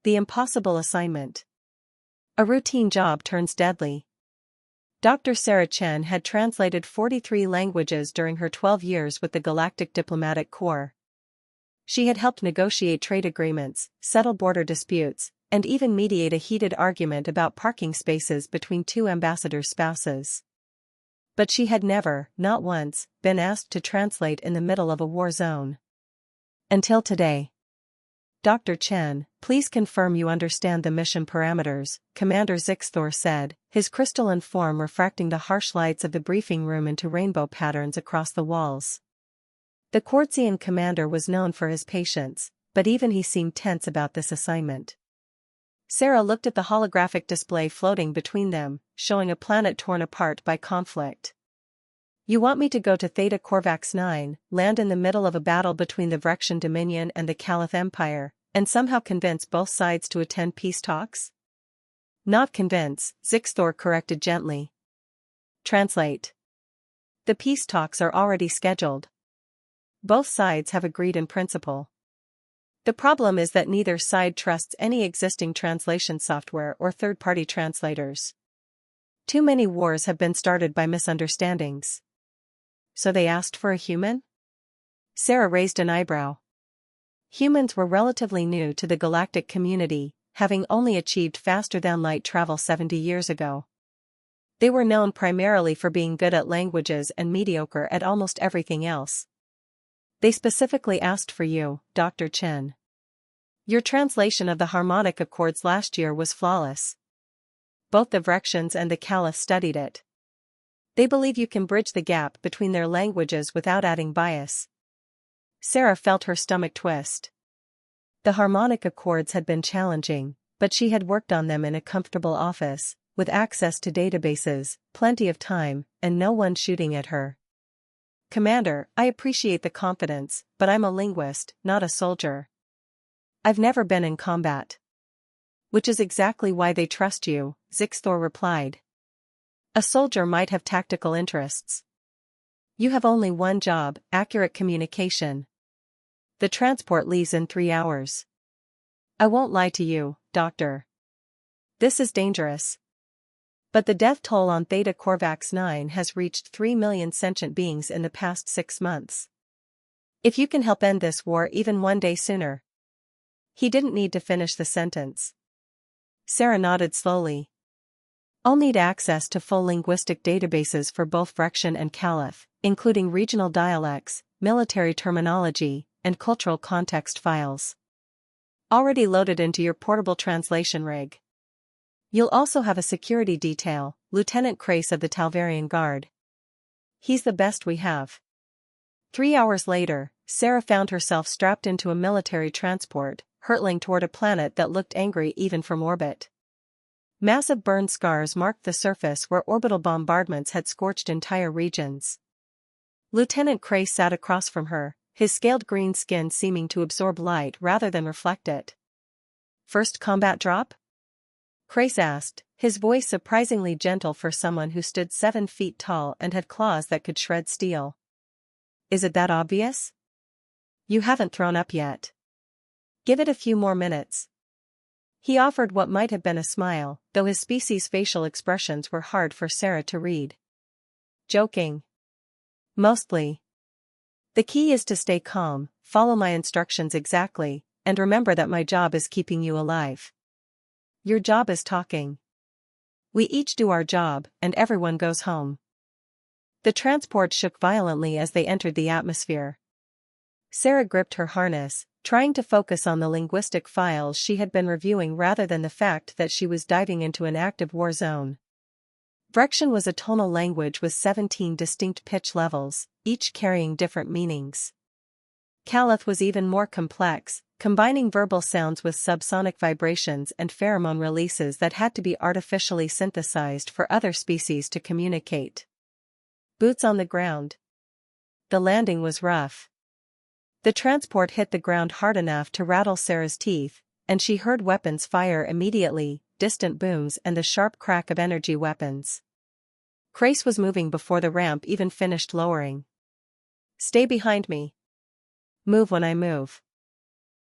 The impossible assignment. A routine job turns deadly. Dr. Sarah Chen had translated 43 languages during her 12 years with the Galactic Diplomatic Corps. She had helped negotiate trade agreements, settle border disputes, and even mediate a heated argument about parking spaces between two ambassadors' spouses. But she had never, not once, been asked to translate in the middle of a war zone. Until today. Dr. Chen, please confirm you understand the mission parameters, Commander Zixthor said, his crystalline form refracting the harsh lights of the briefing room into rainbow patterns across the walls. The Quartzian commander was known for his patience, but even he seemed tense about this assignment. Sarah looked at the holographic display floating between them, showing a planet torn apart by conflict. You want me to go to Theta Corvax 9, land in the middle of a battle between the Vrexian Dominion and the Caliph Empire, and somehow convince both sides to attend peace talks? Not convince, Zixthor corrected gently. Translate. The peace talks are already scheduled. Both sides have agreed in principle. The problem is that neither side trusts any existing translation software or third-party translators. Too many wars have been started by misunderstandings. So they asked for a human? Sarah raised an eyebrow. Humans were relatively new to the galactic community, having only achieved faster-than-light travel 70 years ago. They were known primarily for being good at languages and mediocre at almost everything else. They specifically asked for you, Dr. Chen. Your translation of the harmonic accords last year was flawless. Both the Vrexians and the Caliph studied it. They believe you can bridge the gap between their languages without adding bias. Sarah felt her stomach twist. The harmonic accords had been challenging, but she had worked on them in a comfortable office, with access to databases, plenty of time, and no one shooting at her. Commander, I appreciate the confidence, but I'm a linguist, not a soldier. I've never been in combat. Which is exactly why they trust you, Zixthor replied. A soldier might have tactical interests. You have only one job, accurate communication. The transport leaves in 3 hours. I won't lie to you, Doctor. This is dangerous. But the death toll on Theta Corvax 9 has reached 3 million sentient beings in the past 6 months. If you can help end this war even one day sooner. He didn't need to finish the sentence. Sarah nodded slowly. I'll need access to full linguistic databases for both Vrexian and Caliph, including regional dialects, military terminology, and cultural context files. Already loaded into your portable translation rig. You'll also have a security detail, Lieutenant Crace of the Talvarian Guard. He's the best we have. 3 hours later, Sarah found herself strapped into a military transport, hurtling toward a planet that looked angry even from orbit. Massive burn scars marked the surface where orbital bombardments had scorched entire regions. Lieutenant Crace sat across from her, his scaled green skin seeming to absorb light rather than reflect it. First combat drop? Crace asked, his voice surprisingly gentle for someone who stood 7 feet tall and had claws that could shred steel. Is it that obvious? You haven't thrown up yet. Give it a few more minutes. He offered what might have been a smile, though his species' facial expressions were hard for Sarah to read. Joking. Mostly. The key is to stay calm, follow my instructions exactly, and remember that my job is keeping you alive. Your job is talking. We each do our job, and everyone goes home. The transport shook violently as they entered the atmosphere. Sarah gripped her harness, trying to focus on the linguistic files she had been reviewing rather than the fact that she was diving into an active war zone. Vrexian was a tonal language with 17 distinct pitch levels, each carrying different meanings. Caliph was even more complex, combining verbal sounds with subsonic vibrations and pheromone releases that had to be artificially synthesized for other species to communicate. Boots on the ground. The landing was rough. The transport hit the ground hard enough to rattle Sarah's teeth, and she heard weapons fire immediately, distant booms and the sharp crack of energy weapons. Crace was moving before the ramp even finished lowering. Stay behind me. Move when I move.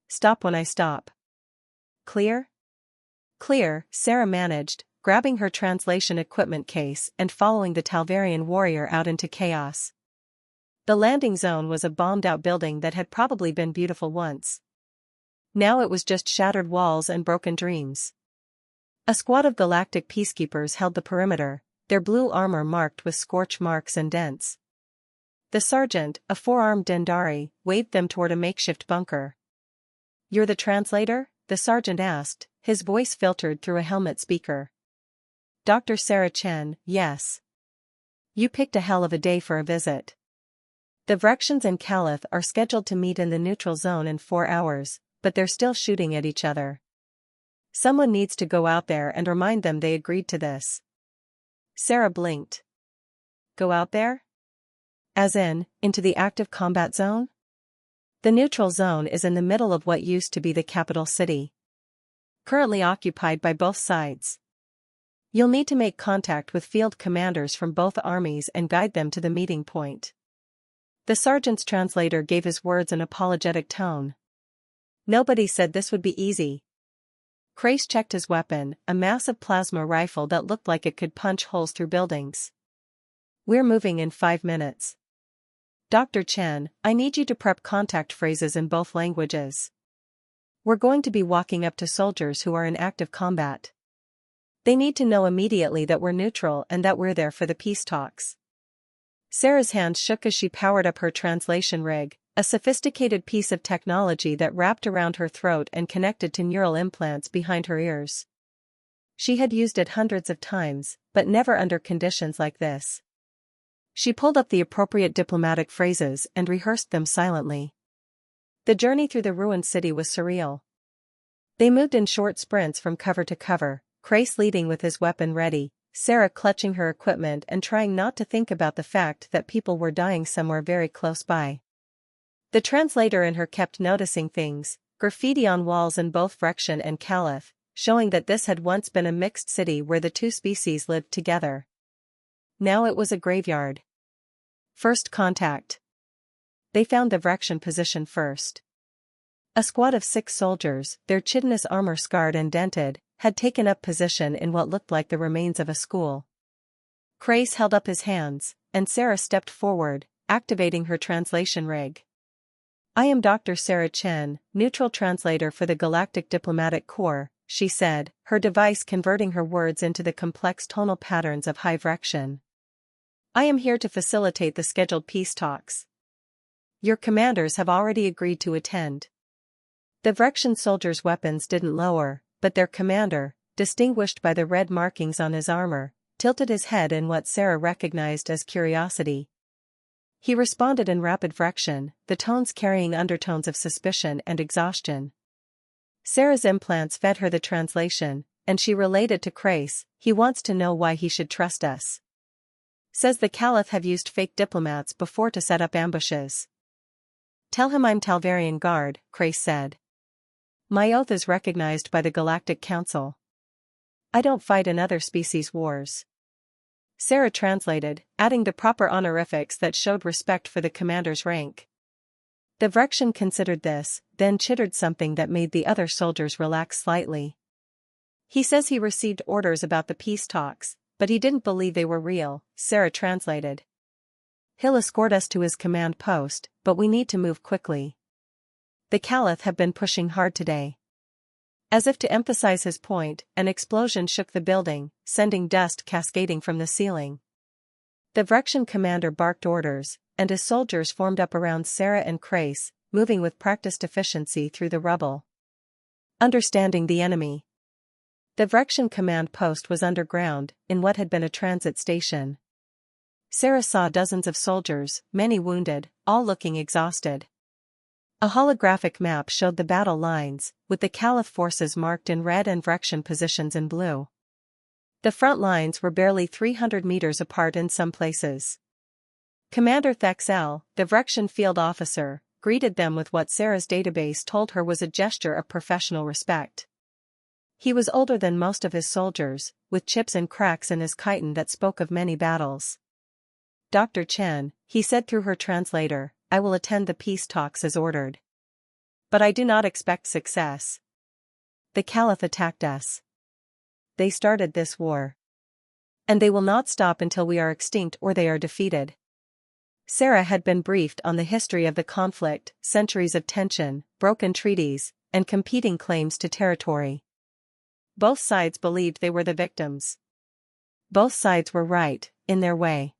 Stop when I stop. Clear? Clear, Sarah managed, grabbing her translation equipment case and following the Talvarian warrior out into chaos. The landing zone was a bombed-out building that had probably been beautiful once. Now it was just shattered walls and broken dreams. A squad of galactic peacekeepers held the perimeter, their blue armor marked with scorch marks and dents. The sergeant, a four-armed Dendari, waved them toward a makeshift bunker. "You're the translator?" the sergeant asked, his voice filtered through a helmet speaker. Dr. Sarah Chen, yes. You picked a hell of a day for a visit. The Vrexians and Caliph are scheduled to meet in the neutral zone in 4 hours, but they're still shooting at each other. Someone needs to go out there and remind them they agreed to this. Sarah blinked. Go out there? As in, into the active combat zone? The neutral zone is in the middle of what used to be the capital city. Currently occupied by both sides. You'll need to make contact with field commanders from both armies and guide them to the meeting point. The sergeant's translator gave his words an apologetic tone. Nobody said this would be easy. Crace checked his weapon, a massive plasma rifle that looked like it could punch holes through buildings. We're moving in 5 minutes. Dr. Chen, I need you to prep contact phrases in both languages. We're going to be walking up to soldiers who are in active combat. They need to know immediately that we're neutral and that we're there for the peace talks. Sarah's hands shook as she powered up her translation rig, a sophisticated piece of technology that wrapped around her throat and connected to neural implants behind her ears. She had used it hundreds of times, but never under conditions like this. She pulled up the appropriate diplomatic phrases and rehearsed them silently. The journey through the ruined city was surreal. They moved in short sprints from cover to cover, Crace leading with his weapon ready, Sarah clutching her equipment and trying not to think about the fact that people were dying somewhere very close by. The translator in her kept noticing things, graffiti on walls in both Vrexian and Caliph, showing that this had once been a mixed city where the two species lived together. Now it was a graveyard. First contact. They found the Vrexian position first. A squad of 6 soldiers, their chitinous armor scarred and dented, had taken up position in what looked like the remains of a school. Crace held up his hands, and Sarah stepped forward, activating her translation rig. I am Dr. Sarah Chen, neutral translator for the Galactic Diplomatic Corps, she said, her device converting her words into the complex tonal patterns of High Vrexian. I am here to facilitate the scheduled peace talks. Your commanders have already agreed to attend. The Vrexian soldiers' weapons didn't lower, but their commander, distinguished by the red markings on his armor, tilted his head in what Sarah recognized as curiosity. He responded in rapid Vrexian, the tones carrying undertones of suspicion and exhaustion. Sarah's implants fed her the translation, and she relayed it to Crace. He wants to know why he should trust us. Says the Caliph have used fake diplomats before to set up ambushes. Tell him I'm Talvarian Guard, Crace said. My oath is recognized by the Galactic Council. I don't fight in other species' wars. Sarah translated, adding the proper honorifics that showed respect for the commander's rank. The Vrexian considered this, then chittered something that made the other soldiers relax slightly. He says he received orders about the peace talks, but he didn't believe they were real, Sarah translated. He'll escort us to his command post, but we need to move quickly. The Caliph have been pushing hard today. As if to emphasize his point, an explosion shook the building, sending dust cascading from the ceiling. The Vrexian commander barked orders, and his soldiers formed up around Sarah and Crace, moving with practiced efficiency through the rubble. Understanding the enemy. The Vrexian command post was underground, in what had been a transit station. Sarah saw dozens of soldiers, many wounded, all looking exhausted. A holographic map showed the battle lines, with the Caliph forces marked in red and Vrexian positions in blue. The front lines were barely 300 meters apart in some places. Commander Thexel, the Vrexian field officer, greeted them with what Sarah's database told her was a gesture of professional respect. He was older than most of his soldiers, with chips and cracks in his chitin that spoke of many battles. Dr. Chen, he said through her translator, I will attend the peace talks as ordered. But I do not expect success. The Caliph attacked us. They started this war. And they will not stop until we are extinct or they are defeated. Sarah had been briefed on the history of the conflict, centuries of tension, broken treaties, and competing claims to territory. Both sides believed they were the victims. Both sides were right, in their way.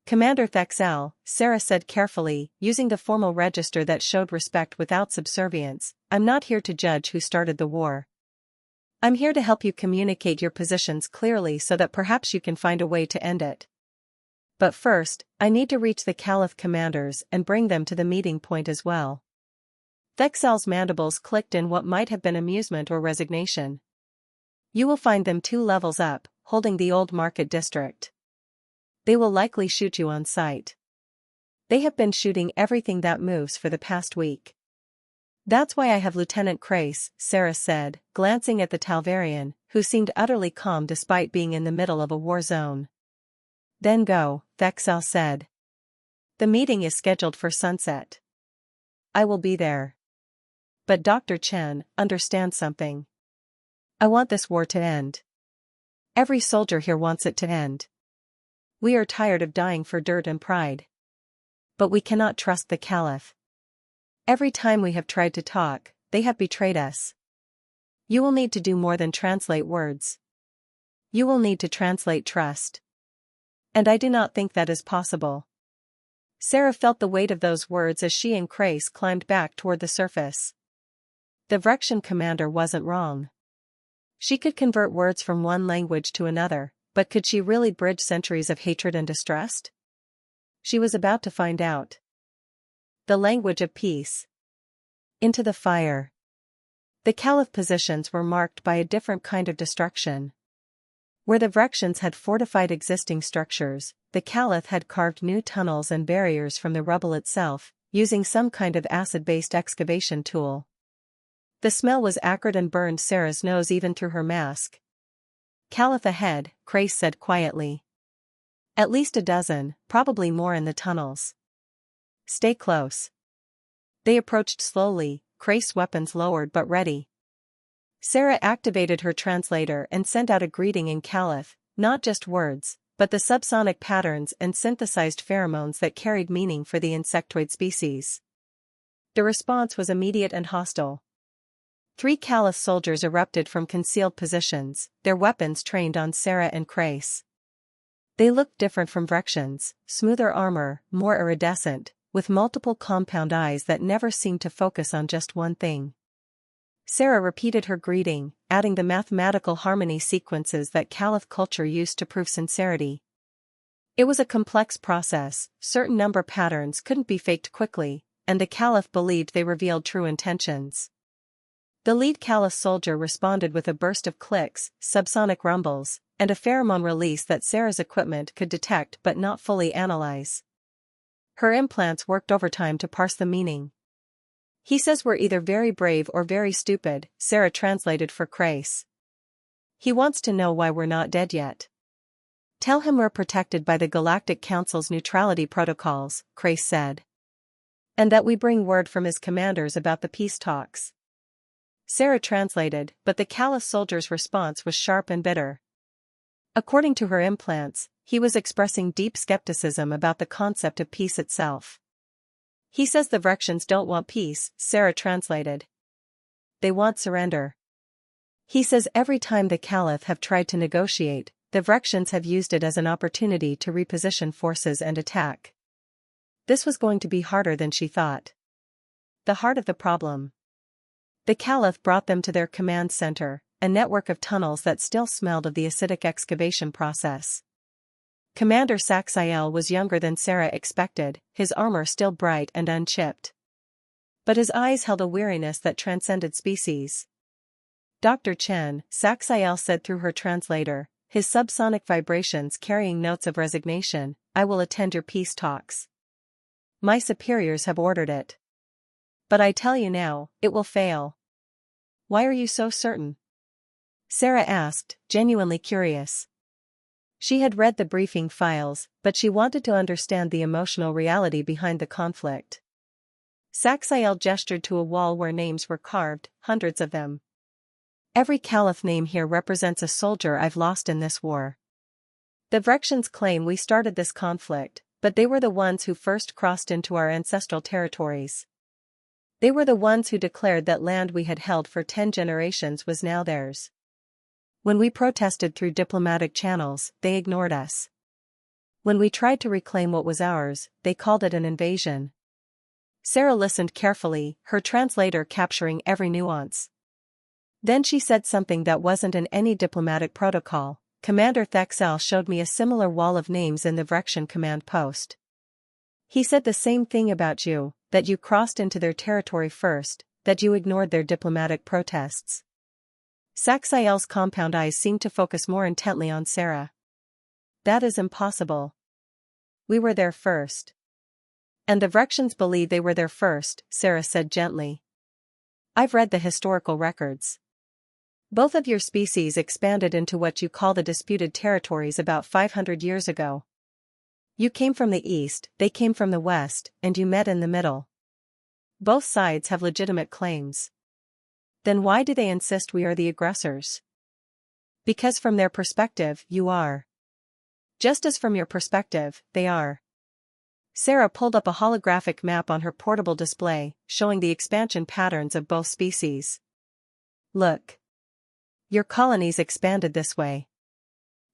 Commander Thexel, Sarah said carefully, using the formal register that showed respect without subservience, I'm not here to judge who started the war. I'm here to help you communicate your positions clearly so that perhaps you can find a way to end it. But first, I need to reach the Caliph commanders and bring them to the meeting point as well. Thexel's mandibles clicked in what might have been amusement or resignation. You will find them 2 levels up, holding the old market district. They will likely shoot you on sight. They have been shooting everything that moves for the past week. That's why I have Lieutenant Crace, Sarah said, glancing at the Talvarian, who seemed utterly calm despite being in the middle of a war zone. Then go, Thexel said. The meeting is scheduled for sunset. I will be there. But Dr. Chen, understand something. I want this war to end. Every soldier here wants it to end. We are tired of dying for dirt and pride. But we cannot trust the Caliph. Every time we have tried to talk, they have betrayed us. You will need to do more than translate words. You will need to translate trust. And I do not think that is possible. Sarah felt the weight of those words as she and Crace climbed back toward the surface. The Vrexian commander wasn't wrong. She could convert words from one language to another, but could she really bridge centuries of hatred and distrust? She was about to find out. The language of peace. Into the fire. The Caliph positions were marked by a different kind of destruction. Where the Vrexians had fortified existing structures, the Caliph had carved new tunnels and barriers from the rubble itself, using some kind of acid-based excavation tool. The smell was acrid and burned Sarah's nose even through her mask. Caliph ahead, Crace said quietly. At least a dozen, probably more in the tunnels. Stay close. They approached slowly, Crace weapons lowered but ready. Sarah activated her translator and sent out a greeting in Caliph, not just words, but the subsonic patterns and synthesized pheromones that carried meaning for the insectoid species. The response was immediate and hostile. 3 Caliph soldiers erupted from concealed positions, their weapons trained on Sarah and Crace. They looked different from Vrexians, smoother armor, more iridescent, with multiple compound eyes that never seemed to focus on just one thing. Sarah repeated her greeting, adding the mathematical harmony sequences that Caliph culture used to prove sincerity. It was a complex process, certain number patterns couldn't be faked quickly, and the Caliph believed they revealed true intentions. The lead Caliph soldier responded with a burst of clicks, subsonic rumbles, and a pheromone release that Sarah's equipment could detect but not fully analyze. Her implants worked overtime to parse the meaning. He says we're either very brave or very stupid, Sarah translated for Crace. He wants to know why we're not dead yet. Tell him we're protected by the Galactic Council's neutrality protocols, Crace said. And that we bring word from his commanders about the peace talks. Sarah translated, but the Caliph soldier's response was sharp and bitter. According to her implants, he was expressing deep skepticism about the concept of peace itself. He says the Vrexians don't want peace, Sarah translated. They want surrender. He says every time the Caliph have tried to negotiate, the Vrexians have used it as an opportunity to reposition forces and attack. This was going to be harder than she thought. The heart of the problem. The Caliph brought them to their command center, a network of tunnels that still smelled of the acidic excavation process. Commander Saxiel was younger than Sarah expected, his armor still bright and unchipped. But his eyes held a weariness that transcended species. Dr. Chen, Saxiel said through her translator, his subsonic vibrations carrying notes of resignation, I will attend your peace talks. My superiors have ordered it. But I tell you now, it will fail. Why are you so certain? Sarah asked, genuinely curious. She had read the briefing files, but she wanted to understand the emotional reality behind the conflict. Saxiel gestured to a wall where names were carved, hundreds of them. Every Caliph name here represents a soldier I've lost in this war. The Vrexians claim we started this conflict, but they were the ones who first crossed into our ancestral territories. They were the ones who declared that land we had held for 10 generations was now theirs. When we protested through diplomatic channels, they ignored us. When we tried to reclaim what was ours, they called it an invasion. Sarah listened carefully, her translator capturing every nuance. Then she said something that wasn't in any diplomatic protocol. Commander Thexel showed me a similar wall of names in the Vrexian command post. He said the same thing about you, that you crossed into their territory first, that you ignored their diplomatic protests. Saxiel's compound eyes seemed to focus more intently on Sarah. That is impossible. We were there first. And the Vrexians believe they were there first, Sarah said gently. I've read the historical records. Both of your species expanded into what you call the disputed territories about 500 years ago. You came from the east, they came from the west, and you met in the middle. Both sides have legitimate claims. Then why do they insist we are the aggressors? Because from their perspective, you are. Just as from your perspective, they are. Sarah pulled up a holographic map on her portable display, showing the expansion patterns of both species. Look. Your colonies expanded this way.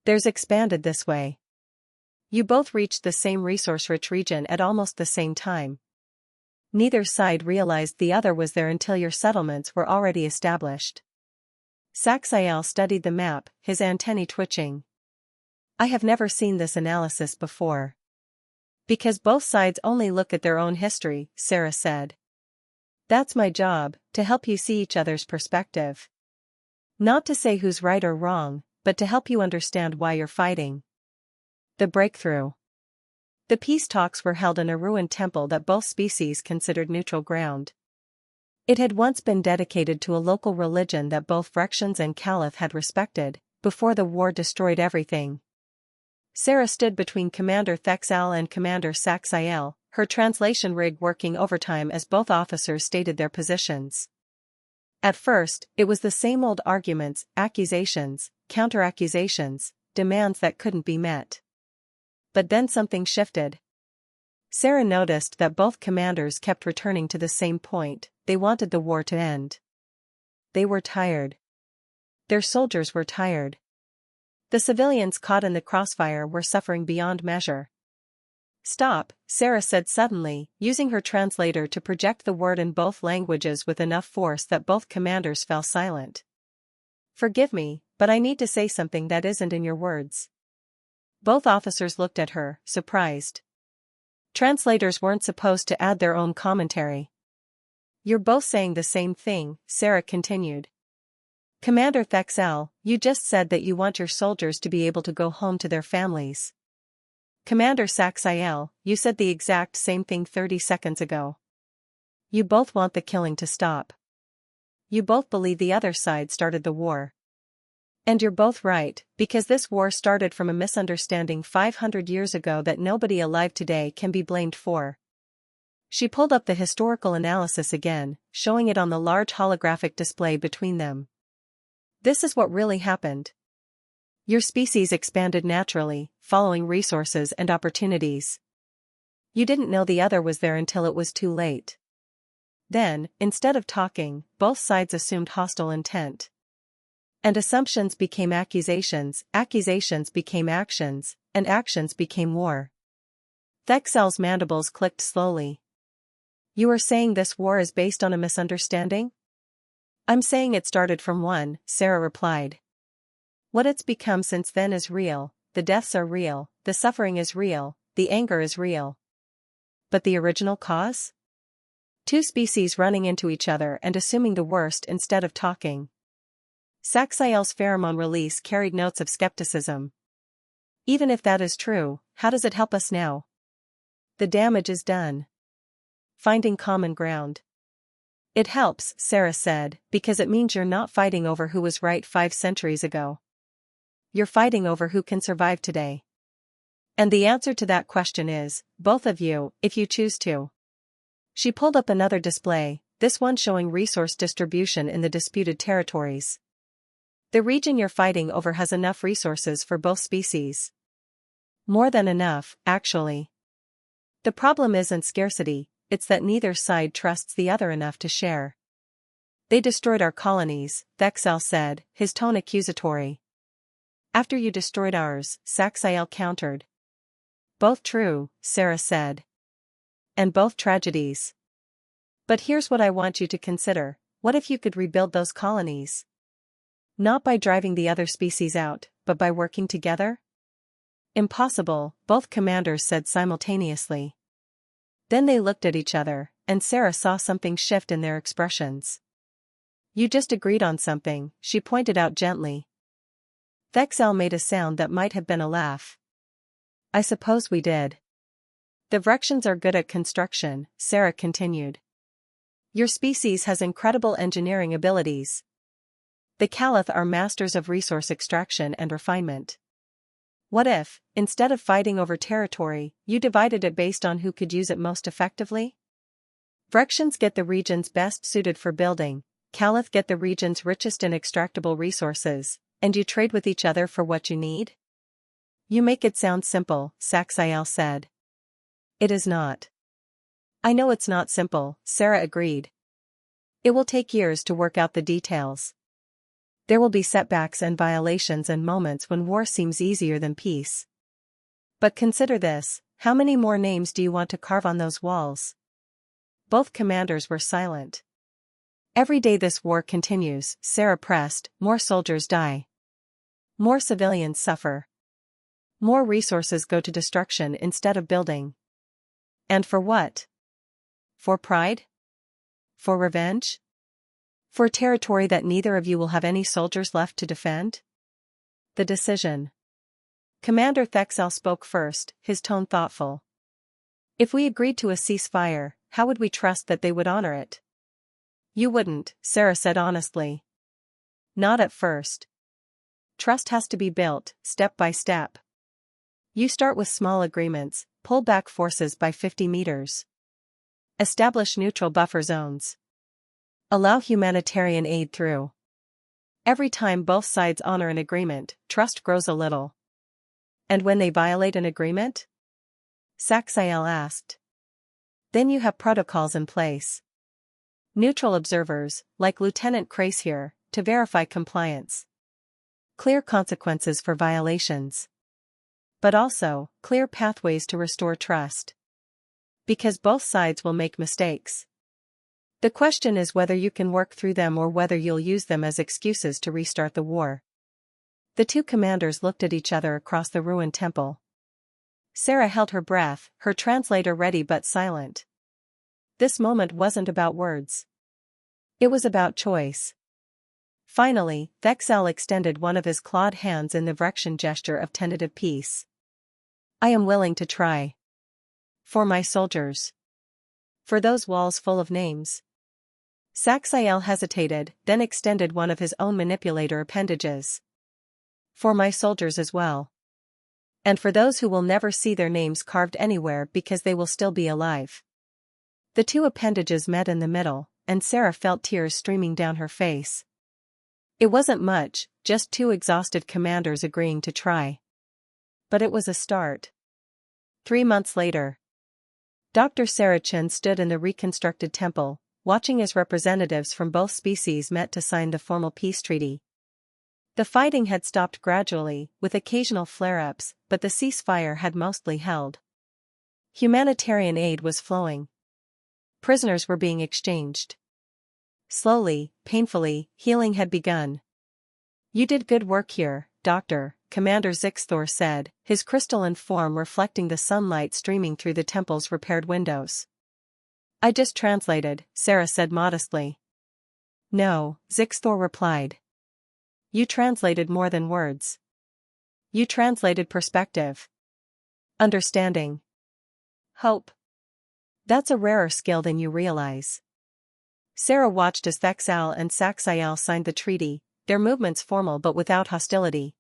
Theirs expanded this way. You both reached the same resource-rich region at almost the same time. Neither side realized the other was there until your settlements were already established. Saxiel studied the map, his antennae twitching. I have never seen this analysis before. Because both sides only look at their own history, Sarah said. That's my job, to help you see each other's perspective. Not to say who's right or wrong, but to help you understand why you're fighting. The breakthrough. The peace talks were held in a ruined temple that both species considered neutral ground. It had once been dedicated to a local religion that both Vrexians and Caliph had respected, before the war destroyed everything. Sarah stood between Commander Thexel and Commander Saxiel, her translation rig working overtime as both officers stated their positions. At first, it was the same old arguments, accusations, counter-accusations, demands that couldn't be met. But then something shifted. Sarah noticed that both commanders kept returning to the same point: they wanted the war to end. They were tired. Their soldiers were tired. The civilians caught in the crossfire were suffering beyond measure. Stop, Sarah said suddenly, using her translator to project the word in both languages with enough force that both commanders fell silent. Forgive me, but I need to say something that isn't in your words. Both officers looked at her, surprised. Translators weren't supposed to add their own commentary. You're both saying the same thing, Sarah continued. Commander Thexel, you just said that you want your soldiers to be able to go home to their families. Commander Saxiel, you said the exact same thing 30 seconds ago. You both want the killing to stop. You both believe the other side started the war. And you're both right, because this war started from a misunderstanding 500 years ago that nobody alive today can be blamed for. She pulled up the historical analysis again, showing it on the large holographic display between them. This is what really happened. Your species expanded naturally, following resources and opportunities. You didn't know the other was there until it was too late. Then, instead of talking, both sides assumed hostile intent. And assumptions became accusations became actions, and actions became war. Thexel's mandibles clicked slowly. You are saying this war is based on a misunderstanding? I'm saying it started from one, Sarah replied. What it's become since then is real, the deaths are real, the suffering is real, the anger is real. But the original cause? Two species running into each other and assuming the worst instead of talking. Saxiel's pheromone release carried notes of skepticism. Even if that is true, how does it help us now? The damage is done. Finding common ground. It helps, Sarah said, because it means you're not fighting over who was right 5 centuries ago. You're fighting over who can survive today. And the answer to that question is, both of you, if you choose to. She pulled up another display, this one showing resource distribution in the disputed territories. The region you're fighting over has enough resources for both species. More than enough, actually. The problem isn't scarcity, it's that neither side trusts the other enough to share. They destroyed our colonies, Thexel said, his tone accusatory. After you destroyed ours, Saxiel countered. Both true, Sarah said. And both tragedies. But here's what I want you to consider, what if you could rebuild those colonies? Not by driving the other species out, but by working together? Impossible, both commanders said simultaneously. Then they looked at each other, and Sarah saw something shift in their expressions. You just agreed on something, she pointed out gently. Thexel made a sound that might have been a laugh. I suppose we did. The Vrexians are good at construction, Sarah continued. Your species has incredible engineering abilities. The Caliph are masters of resource extraction and refinement. What if, instead of fighting over territory, you divided it based on who could use it most effectively? Vrexians get the regions best suited for building, Caliph get the region's richest in extractable resources, and you trade with each other for what you need? You make it sound simple, Saxiel said. It is not. I know it's not simple, Sarah agreed. It will take years to work out the details. There will be setbacks and violations and moments when war seems easier than peace. But consider this, how many more names do you want to carve on those walls? Both commanders were silent. Every day this war continues, Sarah pressed, more soldiers die. More civilians suffer. More resources go to destruction instead of building. And for what? For pride? For revenge? For territory that neither of you will have any soldiers left to defend? The decision. Commander Thexel spoke first, his tone thoughtful. If we agreed to a ceasefire, how would we trust that they would honor it? You wouldn't, Sarah said honestly. Not at first. Trust has to be built, step by step. You start with small agreements, pull back forces by 50 meters. Establish neutral buffer zones. Allow humanitarian aid through. Every time both sides honor an agreement, trust grows a little. And when they violate an agreement? Saxiel asked. Then you have protocols in place. Neutral observers, like Lieutenant Crace here, to verify compliance. Clear consequences for violations. But also, clear pathways to restore trust. Because both sides will make mistakes. The question is whether you can work through them or whether you'll use them as excuses to restart the war. The two commanders looked at each other across the ruined temple. Sarah held her breath, her translator ready but silent. This moment wasn't about words. It was about choice. Finally, Thexel extended one of his clawed hands in the Vrexian gesture of tentative peace. I am willing to try. For my soldiers. For those walls full of names. Saxiel hesitated, then extended one of his own manipulator appendages. For my soldiers as well. And for those who will never see their names carved anywhere because they will still be alive. The two appendages met in the middle, and Sarah felt tears streaming down her face. It wasn't much, just two exhausted commanders agreeing to try. But it was a start. 3 months later. Dr. Saracen stood in the reconstructed temple, watching as representatives from both species met to sign the formal peace treaty. The fighting had stopped gradually, with occasional flare-ups, but the ceasefire had mostly held. Humanitarian aid was flowing. Prisoners were being exchanged. Slowly, painfully, healing had begun. You did good work here, Doctor, Commander Zixthor said, his crystalline form reflecting the sunlight streaming through the temple's repaired windows. I just translated, Sarah said modestly. No, Zixthor replied. You translated more than words. You translated perspective. Understanding. Hope. That's a rarer skill than you realize. Sarah watched as Thexel and Saxiel signed the treaty, their movements formal but without hostility.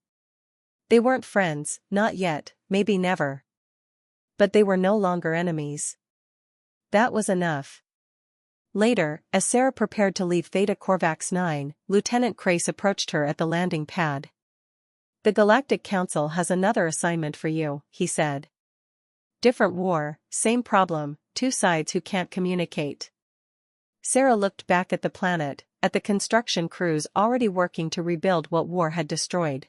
They weren't friends, not yet, maybe never. But they were no longer enemies. That was enough. Later, as Sarah prepared to leave Theta Corvax 9, Lieutenant Crace approached her at the landing pad. "The Galactic Council has another assignment for you," he said. "Different war, same problem, two sides who can't communicate." Sarah looked back at the planet, at the construction crews already working to rebuild what war had destroyed.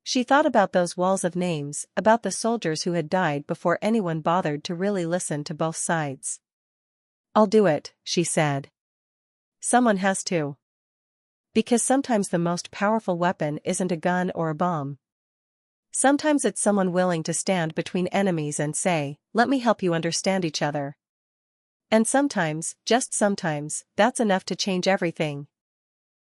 She thought about those walls of names, about the soldiers who had died before anyone bothered to really listen to both sides. "I'll do it," she said. "Someone has to. Because sometimes the most powerful weapon isn't a gun or a bomb. Sometimes it's someone willing to stand between enemies and say, 'Let me help you understand each other.' And sometimes, just sometimes, that's enough to change everything,"